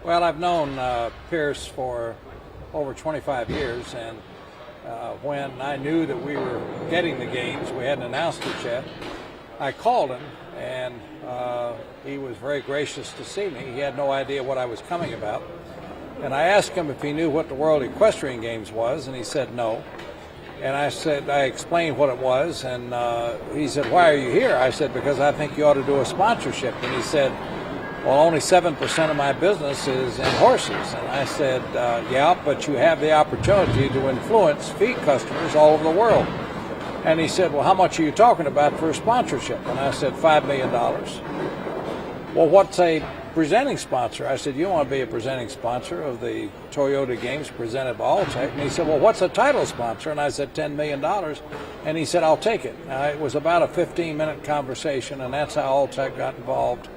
Well, I've known Pierce for over 25 years, and when I knew that we were getting the games, we hadn't announced it yet, I called him, and he was very gracious to see me. He had no idea what I was coming about. And I asked him if he knew what the World Equestrian Games was, and he said no. And I explained what it was, and he said, "Why are you here?" I said, "Because I think you ought to do a sponsorship." And he said, "Well, only 7% of my business is in horses." And I said, "Yeah, but you have the opportunity to influence feed customers all over the world." And he said, "Well, how much are you talking about for a sponsorship?" And I said, $5 million. "Well, what's a presenting sponsor?" I said, "You want to be a presenting sponsor of the Toyota Games presented by Alltech." And he said, "Well, what's a title sponsor?" And I said, $10 million. And he said, "I'll take it." Now, it was about a 15-minute conversation, and that's how Alltech got involved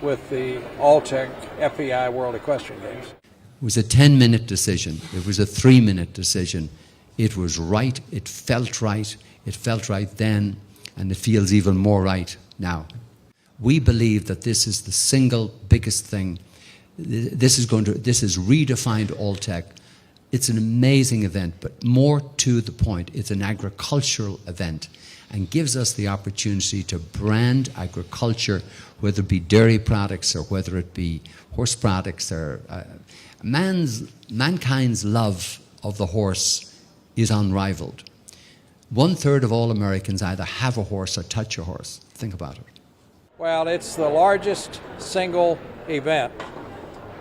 with the Alltech FEI World Equestrian Games. It was a 10-minute decision. It was a 3-minute decision. It was right. It felt right. It felt right then, and it feels even more right now. We believe that this is the single biggest thing. This has redefined Alltech. It's an amazing event, but more to the point, it's an agricultural event and gives us the opportunity to brand agriculture, whether it be dairy products or whether it be horse products. Or mankind's love of the horse is unrivaled. 1/3 of all Americans either have a horse or touch a horse. Think about it. Well, it's the largest single event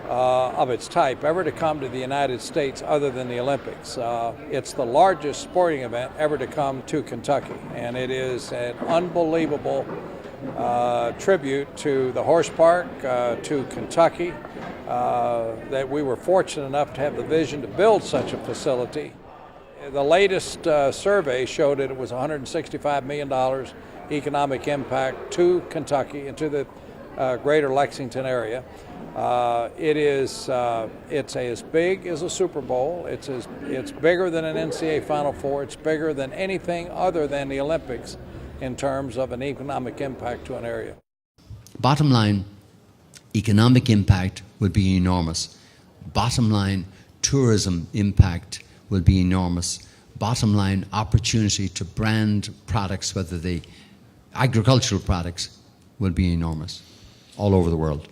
of its type ever to come to the United States other than the Olympics. It's the largest sporting event ever to come to Kentucky, and it is an unbelievable tribute to the horse park, to Kentucky, that we were fortunate enough to have the vision to build such a facility. The latest survey showed that it was $165 million economic impact to Kentucky and to the greater Lexington area. It's as big as a Super Bowl. It's bigger than an NCAA Final Four. It's bigger than anything other than the Olympics in terms of an economic impact to an area. Bottom line, economic impact would be enormous. Bottom line, tourism impact will be enormous. Bottom line, opportunity to brand products, whether they agricultural products, will be enormous all over the world.